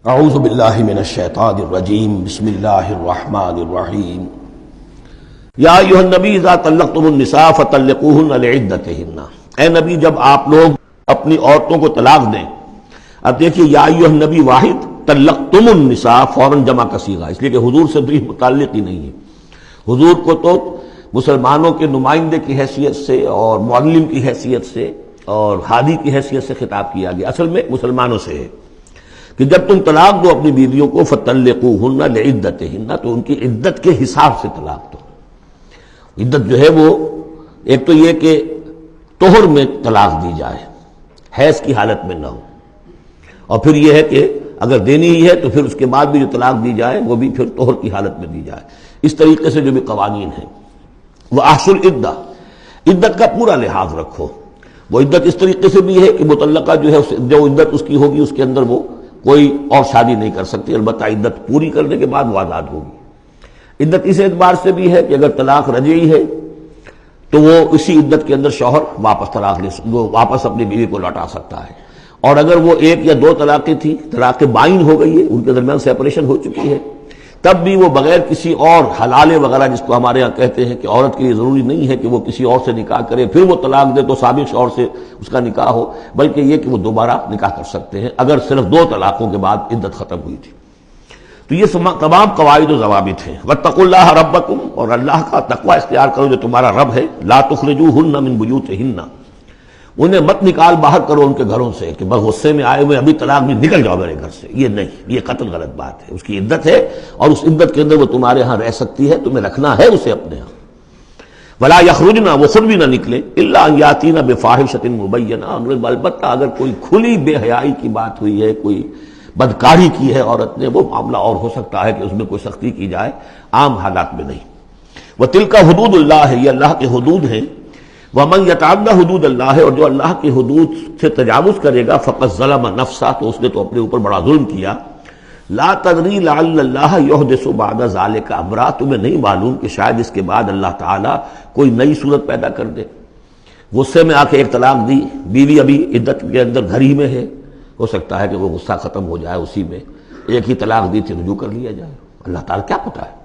اعوذ باللہ من الشیطان الرجیم بسم اللہ الرحمن الرحیم یا ایھا النبی اذا طلقتم النساء فطلقوہن لعدتہن، اے نبی جب آپ لوگ اپنی عورتوں کو طلاق دیں۔ اب دیکھیے یا ایھا النبی واحد، طلقتم النساء فوراً جمع کا صیغہ، اس لیے کہ حضور سے بھی متعلق ہی نہیں ہے۔ حضور کو تو مسلمانوں کے نمائندے کی حیثیت سے اور معلم کی حیثیت سے اور ہادی کی حیثیت سے خطاب کیا گیا، اصل میں مسلمانوں سے ہے کہ جب تم طلاق دو اپنی بیویوں کو فطلقوہن لعدتہن، تو ان کی عدت کے حساب سے طلاق دو۔ عدت جو ہے وہ ایک تو یہ کہ طہر میں طلاق دی جائے، حیض کی حالت میں نہ ہو، اور پھر یہ ہے کہ اگر دینی ہی ہے تو پھر اس کے بعد بھی جو طلاق دی جائے وہ بھی پھر طہر کی حالت میں دی جائے۔ اس طریقے سے جو بھی قوانین ہیں، وَأَحْصُوا الْعِدَّةَ، عدت کا پورا لحاظ رکھو۔ وہ عدت اس طریقے سے بھی ہے کہ مطلقہ جو ہے جو عدت اس کی ہوگی اس کے اندر وہ کوئی اور شادی نہیں کر سکتی، البتہ عدت پوری کرنے کے بعد وہ آزاد ہوگی۔ عدت اس اعتبار سے بھی ہے کہ اگر طلاق رجعی ہے تو وہ اسی عدت کے اندر شوہر واپس اپنی بیوی کو لوٹا سکتا ہے، اور اگر وہ ایک یا دو طلاقیں تھیں، طلاق بائن ہو گئی ہے، ان کے درمیان سیپریشن ہو چکی ہے، تب بھی وہ بغیر کسی اور حلالے وغیرہ، جس کو ہمارے ہاں کہتے ہیں کہ عورت کے لیے ضروری نہیں ہے کہ وہ کسی اور سے نکاح کرے پھر وہ طلاق دے تو سابق شوہر سے اس کا نکاح ہو، بلکہ یہ کہ وہ دوبارہ نکاح کر سکتے ہیں اگر صرف دو طلاقوں کے بعد عدت ختم ہوئی تھی۔ تو یہ تمام قواعد و ضوابط ہیں۔ واتقوا اللہ ربکم، اور اللہ کا تقوی اختیار کرو جو تمہارا رب ہے۔ لا تخرجوہن من بیوتہن، انہیں مت نکال باہر کرو ان کے گھروں سے کہ بس غصے میں آئے ہوئے ابھی طلاق بھی نکل جاؤ میرے گھر سے، یہ نہیں، یہ قطعاً غلط بات ہے۔ اس کی عدت ہے اور اس عدت کے اندر وہ تمہارے ہاں رہ سکتی ہے، تمہیں رکھنا ہے اسے اپنے ہاں۔ ولا یخرجن، وہ خود بھی نہ نکلے، الا ان یاتین بفاحشۃ مبینہ، البتہ اگر کوئی کھلی بے حیائی کی بات ہوئی ہے، کوئی بدکاری کی ہے عورت نے، وہ معاملہ اور ہو سکتا ہے کہ اس میں کوئی سختی کی جائے، عام حالات میں نہیں۔ وتلک حدود اللہ، یہ اللہ کے حدود ہیں۔ ومن یتعد حدود اللہ، اور جو اللہ کی حدود سے تجاوز کرے گا، فقد ظلم نفسہ، تو اس نے تو اپنے اوپر بڑا ظلم کیا۔ لا تدری لعل اللہ یحدث بعد ذلک امرا، تمہیں نہیں معلوم کہ شاید اس کے بعد اللہ تعالیٰ کوئی نئی صورت پیدا کر دے۔ غصے میں آ کے ایک طلاق دی، بیوی ابھی عدت کے اندر گھر ہی میں ہے، ہو سکتا ہے کہ وہ غصہ ختم ہو جائے، اسی میں ایک ہی طلاق دی تھی رجوع کر لیا جائے، اللہ تعالیٰ کیا پتہ ہے،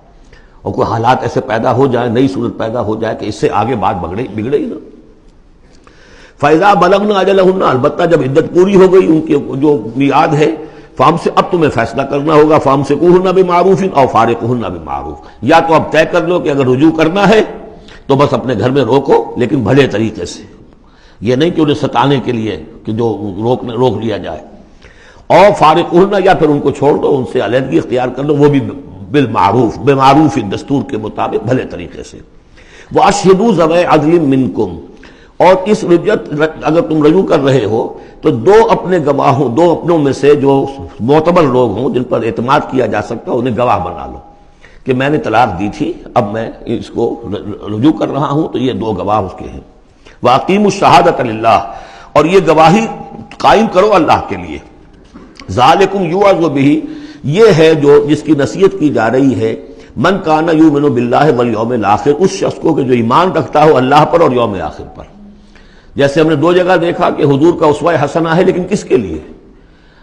اور کوئی حالات ایسے پیدا ہو جائے، نئی صورت پیدا ہو جائے کہ اس سے آگے بات بگڑے ہی نہ۔ فَإِذَا بَلَغْنَ أَجَلَهُنَّ، البتہ جب عدت پوری ہو گئی ان کی جو میعاد ہے، سے اب تمہیں فیصلہ کرنا ہوگا، فَأَمْسِكُوهُنَّ بِمَعْرُوفٍ أَوْ فَارِقُوهُنَّ بِمَعْرُوفٍ، یا تو اب طے کر لو کہ اگر رجوع کرنا ہے تو بس اپنے گھر میں روکو، لیکن بھلے طریقے سے، یہ نہیں کہ انہیں ستانے کے لیے کہ جو روک لیا جائے، اور فارقوہن، یا پھر ان کو چھوڑ دو، ان سے علیحدگی اختیار کر دو، وہ بھی بالمعروف، بمعروف دستور کے مطابق بھلے طریقے سے۔ وَأَشْهِدُوا ذَوَيْ عَدْلٍ مِّنْكُمْ، اور اس رجعت اگر تم رجوع کر رہے ہو تو دو اپنے گواہوں، دو اپنوں میں سے جو معتبر لوگ ہوں، جن پر اعتماد کیا جا سکتا ہے، انہیں گواہ بنا لو کہ میں نے طلاق دی تھی، اب میں اس کو رجوع کر رہا ہوں، تو یہ دو گواہ اس کے ہیں۔ وَأَقِیمُوا الشَّهَادَةَ لِلَّهِ، اور یہ گواہی قائم کرو اللہ کے لیے۔ ذالکم یوعظ بہ، یہ ہے جو جس کی نصیحت کی جا رہی ہے، من کان یؤمن باللہ والیوم الآخر، اس شخص کو کہ جو ایمان رکھتا ہو اللہ پر اور یوم آخر پر۔ جیسے ہم نے دو جگہ دیکھا کہ حضور کا اسوہ حسنہ ہے، لیکن کس کے لیے؟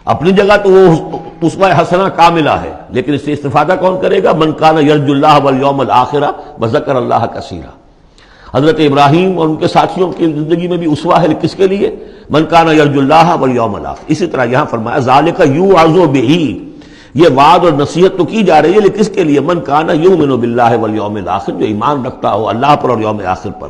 اپنی جگہ تو وہ اسوہ حسنہ کاملہ ہے، لیکن اس سے استفادہ کون کرے گا؟ من کان یرجو اللہ والیوم الآخر وذکر اللہ کثیرا۔ حضرت ابراہیم اور ان کے ساتھیوں کی زندگی میں بھی اسوہ ہے، کس کے لیے؟ من کان یرجو اللہ والیوم الآخر۔ اسی طرح یہاں فرمایا ذالک یوعظ بہ، یہ وعد اور نصیحت تو کی جا رہی ہے، لیکن کس کے لیے؟ من کان یؤمن باللہ والیوم الآخر، جو ایمان رکھتا ہو اللہ پر اور یوم آخر پر۔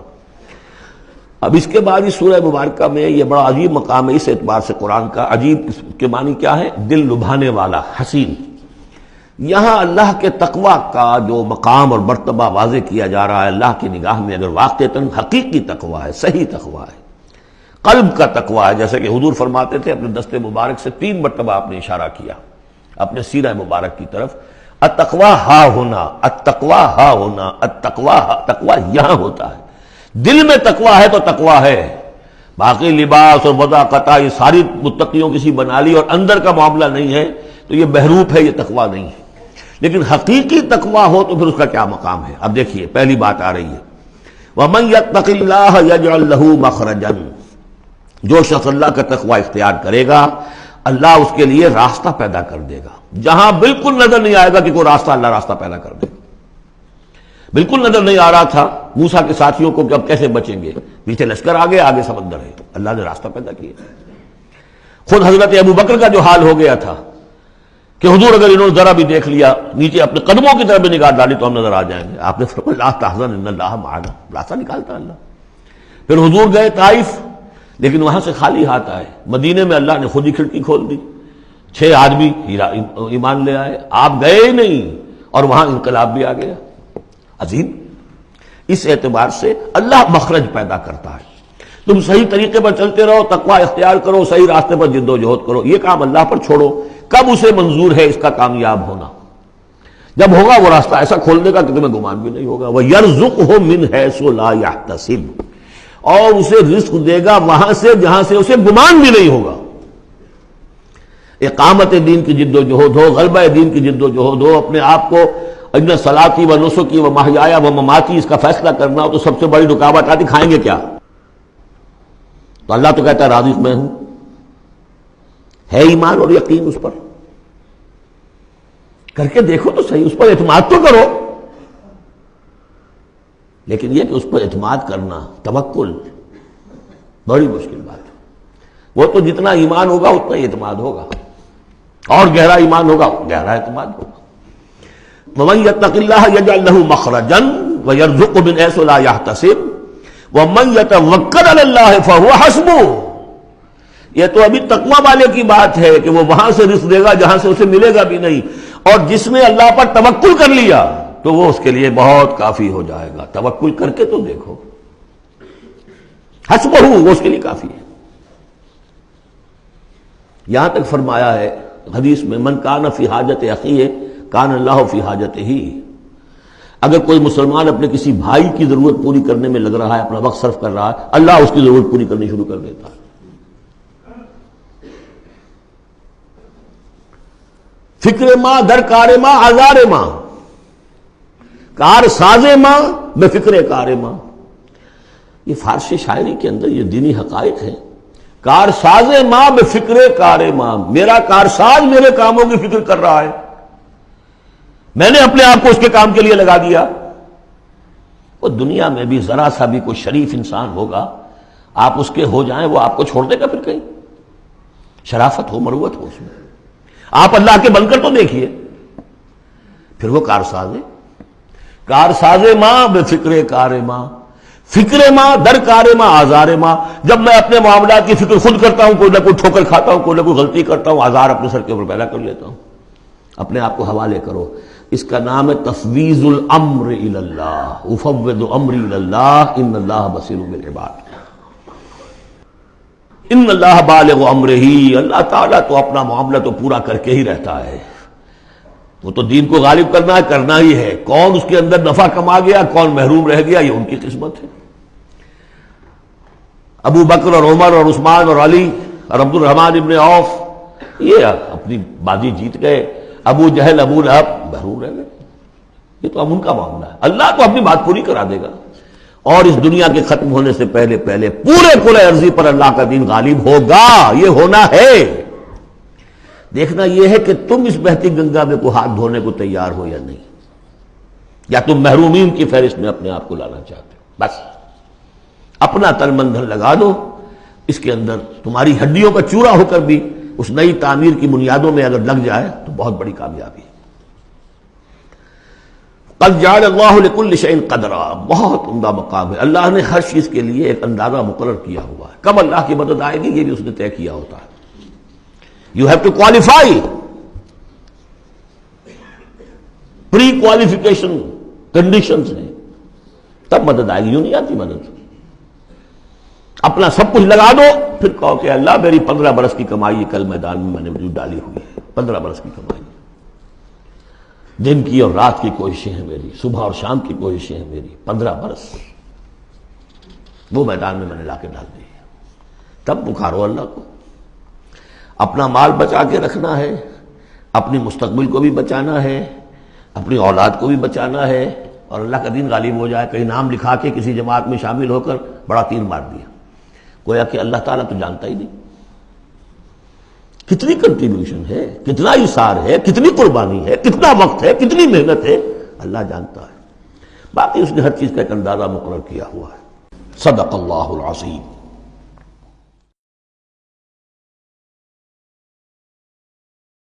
اب اس کے بعد اس سورہ مبارکہ میں یہ بڑا عجیب مقام ہے اس اعتبار سے قرآن کا۔ عجیب کے معنی کیا ہے؟ دل لبھانے والا، حسین۔ یہاں اللہ کے تقوی کا جو مقام اور مرتبہ واضح کیا جا رہا ہے، اللہ کی نگاہ میں اگر واقعتاً حقیقی تقوی ہے، صحیح تقوی ہے، قلب کا تقوی ہے، جیسے کہ حضور فرماتے تھے اپنے دست مبارک سے 3 مرتبہ آپ نے اشارہ کیا اپنے سیرہ مبارک کی طرف، التقوی ہا ہونا، التقوی ہا ہونا، تقوی یہاں ہوتا ہے۔ دل میں تقوی ہے تو تقوی ہے، باقی لباس اور وضاقت یہ ساری متقیوں کسی بنا لی اور اندر کا معاملہ نہیں ہے تو یہ بہروپ ہے، یہ تقوی نہیں ہے۔ لیکن حقیقی تقوی ہو تو پھر اس کا کیا مقام ہے؟ اب دیکھیے پہلی بات آ رہی ہے، وَمَن يَتَّقِ اللَّهَ يَجْعَلْ لَهُ مَخْرَجًا، جو شخص اللہ کا تقوی اختیار کرے گا اللہ اس کے لیے راستہ پیدا کر دے گا۔ جہاں بالکل نظر نہیں آئے گا کہ کوئی راستہ اللہ راستہ پیدا کر دے. بالکل نظر نہیں آ رہا تھا موسیٰ کے ساتھیوں کو کہ اب کیسے بچیں گے, پیچھے لشکر آگے آگے سمندر ہے, اللہ نے راستہ پیدا کیا. خود حضرت ابو بکر کا جو حال ہو گیا تھا کہ حضور اگر انہوں نے ذرا بھی دیکھ لیا, نیچے اپنے قدموں کی طرف بھی نگاہ ڈالی تو ہم نظر آ جائیں گے, آپ نے فرمایا لا تحزن ان اللہ معنا, راستہ نکالتا اللہ. پھر حضور گئے طائف, لیکن وہاں سے خالی ہاتھ آئے. مدینے میں اللہ نے خود ہی کھڑکی کھول دی, 6 آدمی ایمان لے آئے, آپ گئے ہی نہیں اور وہاں انقلاب بھی آ گیا. عظیم. اس اعتبار سے اللہ مخرج پیدا کرتا ہے. تم صحیح طریقے پر چلتے رہو, تقوی اختیار کرو, صحیح راستے پر جد و جہد کرو, یہ کام اللہ پر چھوڑو. کب اسے منظور ہے اس کا کامیاب ہونا؟ جب ہوگا وہ راستہ ایسا کھولنے کا کہ تمہیں گمان بھی نہیں ہوگا. وَيَرْزُقْهُ مِنْ حَيْثُ لَا يَحْتَسِبُ, اور اسے رزق دے گا وہاں سے جہاں سے اسے گمان بھی نہیں ہوگا. اقامت دین کی جد و جہد ہو, غلبہ دین کی جد و جہد ہو, اپنے آپ کو ان صلاتی و نسکی و محیایا و مماتی اس کا فیصلہ کرنا ہو, تو سب سے بڑی رکاوٹ آتی کھائیں گے کیا. تو اللہ تو کہتا ہے رازق میں ہوں. ہے ایمان اور یقین اس پر, کر کے دیکھو تو صحیح, اس پر اعتماد تو کرو. لیکن یہ کہ اس پر اعتماد کرنا, توکل, بڑی مشکل بات ہے. وہ تو جتنا ایمان ہوگا اتنا ہی اعتماد ہوگا, اور گہرا ایمان ہوگا گہرا اعتماد ہوگا. وَمَن يَتَّقِ اللَّهَ يَجْعَل لَّهُ مَخْرَجًا وَيَرْزُقْهُ مِنْ حَيْثُ لَا يَحْتَسِبُ وَمَن يَتَوَكَّلْ عَلَى اللَّه فَهُوَ حَسْبُهُ. یہ تو ابھی تقویٰ والے کی بات ہے کہ وہ وہاں سے رزق دے گا جہاں سے اسے ملے گا بھی نہیں, اور جس نے اللہ پر توکل کر لیا تو وہ اس کے لیے بہت کافی ہو جائے گا. توکل کر کے تو دیکھو, حسبہ, وہ اس کے لیے کافی ہے. یہاں تک فرمایا ہے حدیث میں, من کان فی حاجت اخیہ کان اللہ فی حاجتہ. اگر کوئی مسلمان اپنے کسی بھائی کی ضرورت پوری کرنے میں لگ رہا ہے, اپنا وقت صرف کر رہا ہے, اللہ اس کی ضرورت پوری کرنی شروع کر دیتا ہے. فکر ماں در کار ماں آزار ماں, کار ساز ماں بے فکر کار ماں. یہ فارسی شاعری کے اندر یہ دینی حقائق ہیں. کار ساز ماں بے فکر کار ماں, میرا کارساز میرے کاموں کی فکر کر رہا ہے, میں نے اپنے آپ کو اس کے کام کے لیے لگا دیا. وہ دنیا میں بھی ذرا سا بھی کوئی شریف انسان ہوگا, آپ اس کے ہو جائیں, وہ آپ کو چھوڑ دے گا پھر کہیں؟ شرافت ہو, مروت ہو اس میں. آپ اللہ کے بن کر تو دیکھیے, پھر وہ کارساز ہے. کارساز ماں بے فکر کار ماں, فکر ماں در کار ماں آزار ماں. جب میں اپنے معاملات کی فکر خود کرتا ہوں, کوئی نہ کوئی ٹھوکر کھاتا ہوں, کوئی نہ کوئی غلطی کرتا ہوں, آزار اپنے سر کے اوپر پیدا کر لیتا ہوں. اپنے آپ کو حوالے کرو. اس کا نام ہے تفویض الامر الی اللہ. افوض امری الی اللہ ان اللہ بصیر بالعباد. ان اللہ بالغ امرہ, اللہ تعالیٰ تو اپنا معاملہ تو پورا کر کے ہی رہتا ہے. وہ تو دین کو غالب کرنا ہی ہے. کون اس کے اندر نفع کما گیا, کون محروم رہ گیا, یہ ان کی قسمت ہے. ابو بکر اور عمر اور عثمان اور علی اور عبد الرحمن ابن عوف یہ اپنی بازی جیت گئے. ابو جہل, ابو لہب محروم رہ گئے. یہ تو اب ان کا معاملہ ہے. اللہ تو اپنی بات پوری کرا دے گا, اور اس دنیا کے ختم ہونے سے پہلے پہلے پورے کل ارضی پر اللہ کا دین غالب ہوگا. یہ ہونا ہے. دیکھنا یہ ہے کہ تم اس بہتی گنگا میں کو ہاتھ دھونے کو تیار ہو یا نہیں, یا تم محرومین کی فہرست میں اپنے آپ کو لانا چاہتے ہو. بس اپنا تن من دھن لگا دو اس کے اندر. تمہاری ہڈیوں کا چورا ہو کر بھی اس نئی تعمیر کی بنیادوں میں اگر لگ جائے تو بہت بڑی کامیابی ہے. قد جعل اللہ لکل شیء قدرا, بہت عمدہ مقام ہے. اللہ نے ہر چیز کے لیے ایک اندازہ مقرر کیا ہوا ہے. کب اللہ کی مدد آئے گی یہ بھی اس نے طے کیا ہوتا ہے. You have to qualify, pre qualification conditions ہیں, تب مدد آئے گی. یوں نہیں آتی مدد. اپنا سب کچھ لگا دو, پھر کہو کہ اللہ میری 15 برس کی کمائی کل میدان میں نے جو ڈالی ہوئی ہے, 15 برس کی کمائی, دن کی اور رات کی کوششیں ہیں میری, صبح اور شام کی کوششیں ہیں میری, 15 برس وہ میدان میں نے لا کے ڈال دی. تب پکارو اللہ کو. اپنا مال بچا کے رکھنا ہے, اپنی مستقبل کو بھی بچانا ہے, اپنی اولاد کو بھی بچانا ہے, اور اللہ کا دین غالب ہو جائے. کہیں نام لکھا کے کسی جماعت میں شامل ہو کر بڑا تیر مار دیا, گویا کہ اللہ تعالیٰ تو جانتا ہی نہیں. کتنی کنٹریبیوشن ہے، کتنا اثار ہے، کتنی قربانی ہے، کتنا وقت ہے، کتنی محنت ہے، اللہ جانتا ہے۔ باقی اس نے ہر چیز کا ایک اندازہ مقرر کیا ہوا ہے۔ صدق اللہ العظیم۔